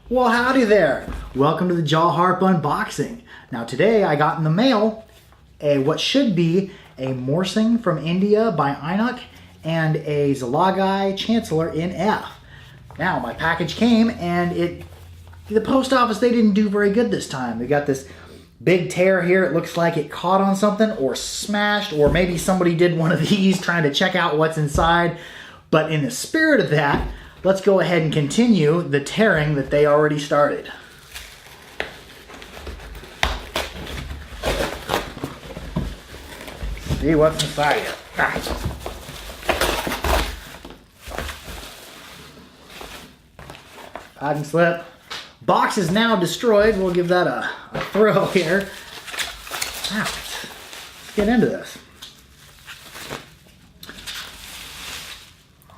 Well, howdy there. Welcome to the Jaw Harp unboxing. Now today I got in the mail what should be a Morsing from India by Inok and a Szilagyi Chancellor in F. Now my package came and the post office, they didn't do very good this time. They got this big tear here. It looks like it caught on something or smashed, or maybe somebody did one of these trying to check out what's inside. But in the spirit of that, let's go ahead and continue the tearing that they already started. See what's inside here. Packing slip. Box is now destroyed. We'll give that a throw here. Now, let's get into this.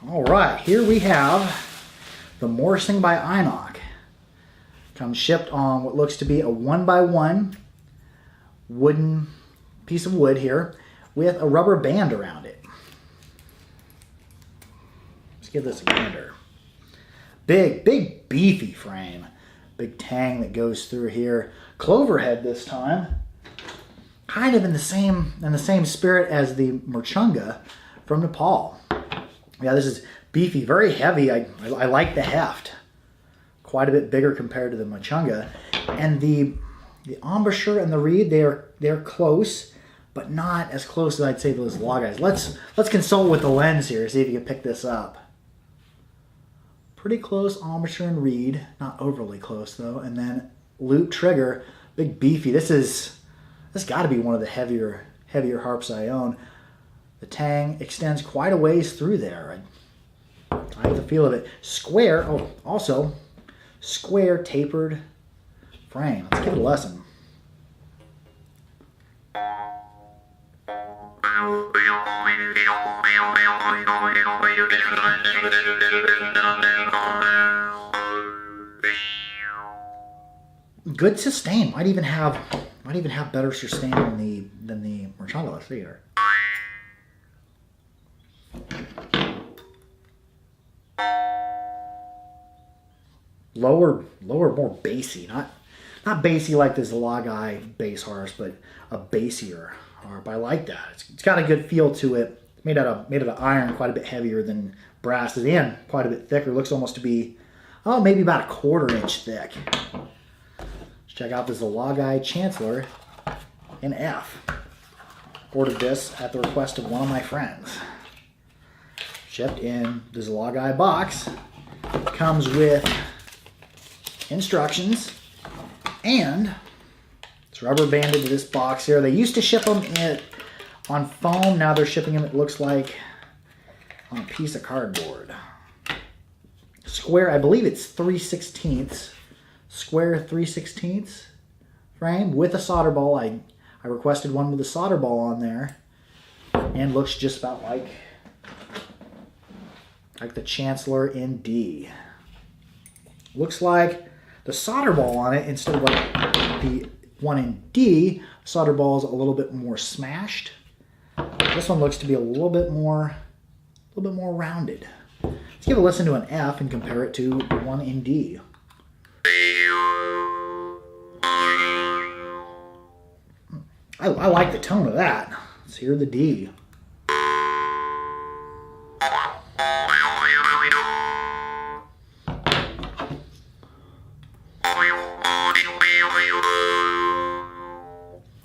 Alright, here we have the Morsing by Inok. Comes shipped on what looks to be a 1x1 wooden piece of wood here with a rubber band around it. Let's give this a gander. Big beefy frame. Big tang that goes through here. Clover head this time. Kind of in the same spirit as the Morsing from Nepal. Yeah, this is beefy, very heavy. I like the heft. Quite a bit bigger compared to the Morsing. And the embouchure and the reed, they're close, but not as close as I'd say those Szilagyi. Let's consult with the lens here, see if you can pick this up. Pretty close embouchure and reed, not overly close though. And then loop trigger, big beefy. This got to be one of the heavier harps I own. The tang extends quite a ways through there. I like the feel of it. Square, oh, also square tapered frame. Let's give it a lesson. Good sustain. Might even have better sustain than the Morsing. Let's see here. Lower, more bassy. Not bassy like the Szilagyi bass harps, but a bassier harp. I like that. It's got a good feel to it. It's made out of iron, quite a bit heavier than brass. At the end, quite a bit thicker. Looks almost to be, maybe about a 1/4 inch thick. Let's check out the Szilagyi Chancellor in F. Ordered this at the request of one of my friends. Shipped in the Szilagyi box. Comes with instructions, and it's rubber banded to this box here. They used to ship them on foam. Now they're shipping them, it looks like, on a piece of cardboard. Square, I believe it's 3/16. Square 3/16 frame with a solder ball. I requested one with a solder ball on there, and looks just about like the Chancellor in D. Looks like the solder ball on it, instead of like the one in D, solder ball is a little bit more smashed. This one looks to be a little bit more rounded. Let's give a listen to an F and compare it to the one in D. I like the tone of that. Let's hear the D.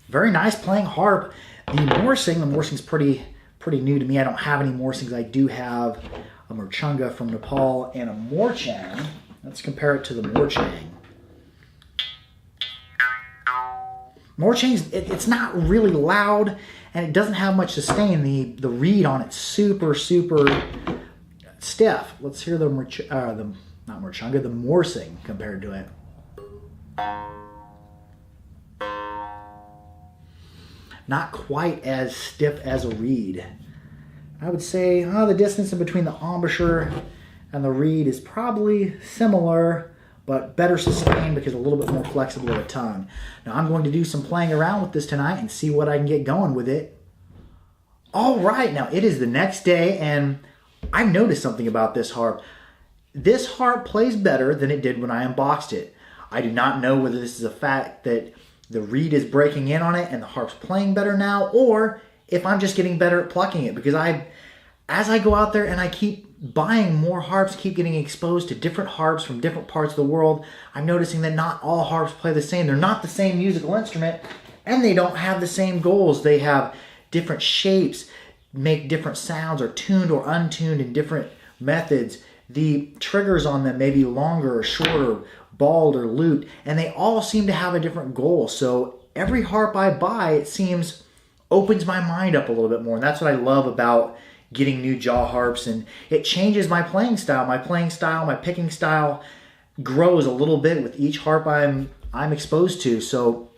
Very nice playing harp. The Morsing's pretty new to me. I don't have any Morsings. I do have a Morsing from Nepal and a Morsing. Let's compare it to the Morsing. Morsing's, it's not really loud, and it doesn't have much sustain. The reed on it's super stiff. Let's hear the Morsing compared to it. Not quite as stiff as a reed. I would say the distance in between the embouchure and the reed is probably similar, but better sustained because a little bit more flexible of a tongue. Now I'm going to do some playing around with this tonight and see what I can get going with it. All right, now it is the next day, and I've noticed something about this harp. This harp plays better than it did when I unboxed it. I do not know whether this is a fact that the reed is breaking in on it and the harp's playing better now, or if I'm just getting better at plucking it, because as I go out there and I keep buying more harps, keep getting exposed to different harps from different parts of the world, I'm noticing that not all harps play the same. They're not the same musical instrument, and they don't have the same goals. They have different shapes, make different sounds, are tuned or untuned in different methods. The triggers on them may be longer or shorter, balled or looped, and they all seem to have a different goal. So every harp I buy, it seems, opens my mind up a little bit more. And that's what I love about getting new jaw harps, and it changes my playing style. My picking style grows a little bit with each harp I'm exposed to. So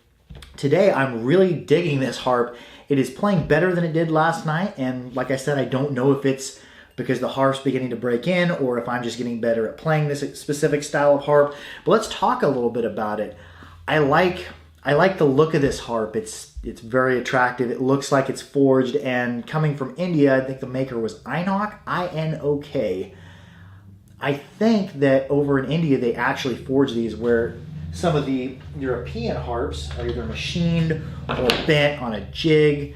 today I'm really digging this harp. It is playing better than it did last night, and like I said, I don't know if it's because the harp's beginning to break in or if I'm just getting better at playing this specific style of harp. But let's talk a little bit about it. I like the look of this harp. It's very attractive. It looks like it's forged, and coming from India, I think the maker was Inok, I-N-O-K. I think that over in India they actually forge these, where some of the European harps are either machined or bent on a jig,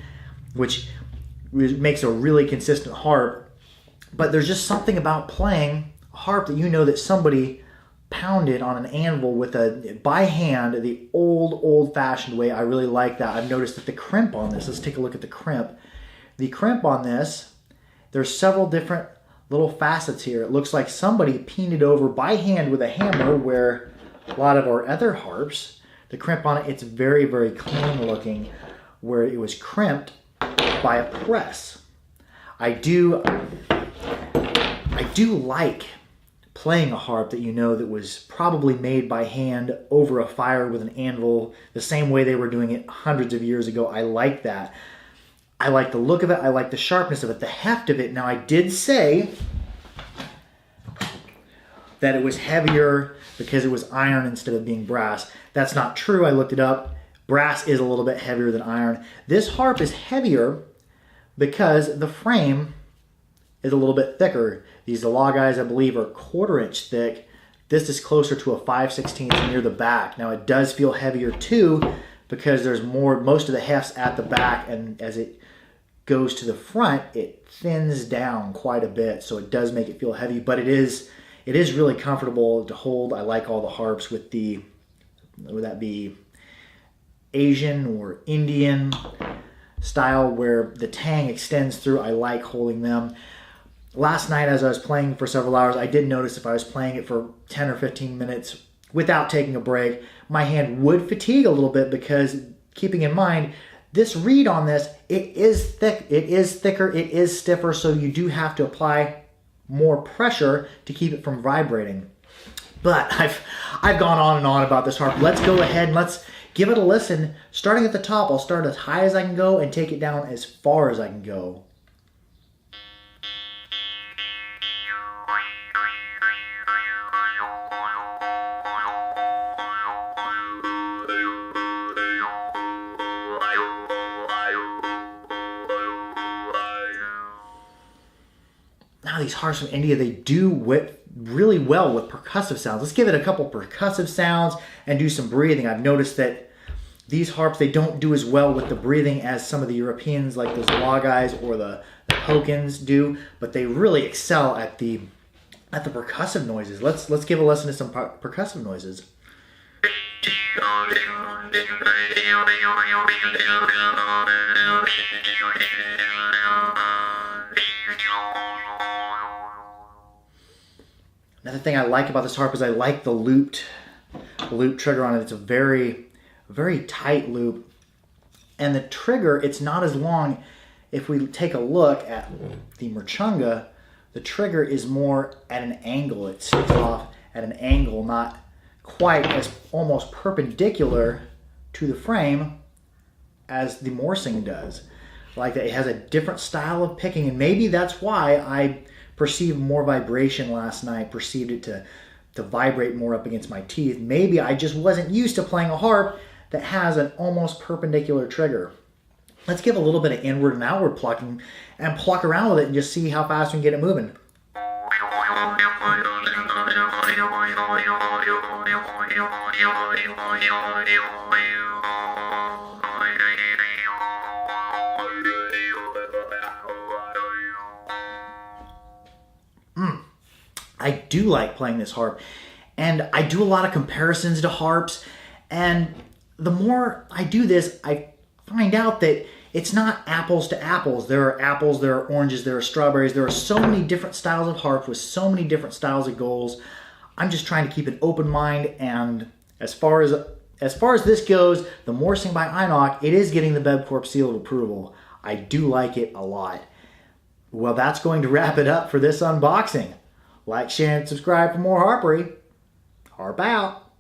which makes a really consistent harp. But there's just something about playing a harp that you know that somebody pounded on an anvil by hand, the old-fashioned way. I really like that. I've noticed that the crimp on this, let's take a look at the crimp. The crimp on this, there's several different little facets here. It looks like somebody peened it over by hand with a hammer, where a lot of our other harps, the crimp on it, it's very, very clean looking, where it was crimped by a press. I do like playing a harp that you know that was probably made by hand over a fire with an anvil, the same way they were doing it hundreds of years ago. I like that. I like the look of it. I like the sharpness of it, the heft of it. Now, I did say that it was heavier because it was iron instead of being brass. That's not true. I looked it up. Brass is a little bit heavier than iron. This harp is heavier because the frame is a little bit thicker. These Szilagyi, I believe, are 1/4 inch thick. This is closer to a 5/16 near the back. Now, it does feel heavier too because there's most of the heft's at the back, and as it goes to the front, it thins down quite a bit, so it does make it feel heavy, but it is really comfortable to hold. I like all the harps with would that be Asian or Indian style, where the tang extends through. I like holding them. Last night, as I was playing for several hours, I did notice if I was playing it for 10 or 15 minutes without taking a break, my hand would fatigue a little bit, because keeping in mind, this reed on this, it is thick, it is thicker, it is stiffer, so you do have to apply more pressure to keep it from vibrating. But I've gone on and on about this harp. Let's go ahead and let's give it a listen. Starting at the top, I'll start as high as I can go and take it down as far as I can go. Now, these harps from India, they do really well with percussive sounds. Let's give it a couple percussive sounds and do some breathing. I've noticed that these harps, they don't do as well with the breathing as some of the Europeans, like the Szilagyi or the Hokens do, but they really excel at the percussive noises. Let's give a listen to some percussive noises. Another thing I like about this harp is I like the loop trigger on it. It's a very, very tight loop. And the trigger, it's not as long. If we take a look at the Morsing, the trigger is more at an angle. It sits off at an angle, not quite as almost perpendicular to the frame as the Morsing does. Like that, it has a different style of picking, and maybe that's why I perceived more vibration last night, perceived it to vibrate more up against my teeth. Maybe I just wasn't used to playing a harp that has an almost perpendicular trigger. Let's give a little bit of inward and outward plucking and pluck around with it and just see how fast we can get it moving. I do like playing this harp, and I do a lot of comparisons to harps, and the more I do this, I find out that it's not apples to apples. There are apples, there are oranges, there are strawberries. There are so many different styles of harps with so many different styles of goals. I'm just trying to keep an open mind, and as far as this goes, the Morsing by Inok, it is getting the BebCorp seal of approval. I do like it a lot. Well, that's going to wrap it up for this unboxing. Like, share, and subscribe for more harpery. Harp out.